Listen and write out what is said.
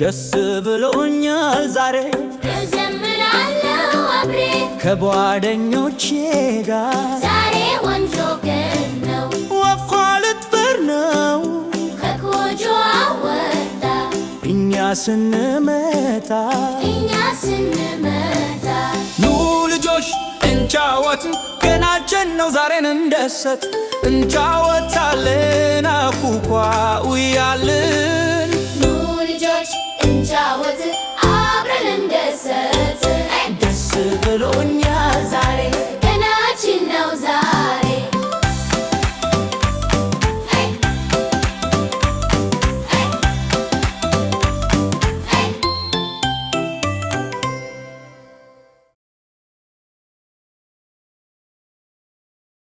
ደስ ብሎኛል ዛሬ እዘምራለሁ አብሬ ከጓደኞቼ ጋር ዛሬ ወንጆ ቀን ነው ወፏ ልትበር ነው ከጎጆዋ ወጣ እኛ ስንመታ ኑ ልጆች እንጫወት ቀናችን ነው ዛሬን እንደሰት እንጫወታለን አኩኳ ውያልን ኑ ልጆች እንጫወት አብረን እንደሰት ደስ ብሎኛል ዛሬ ቀናችን ነው ዛሬ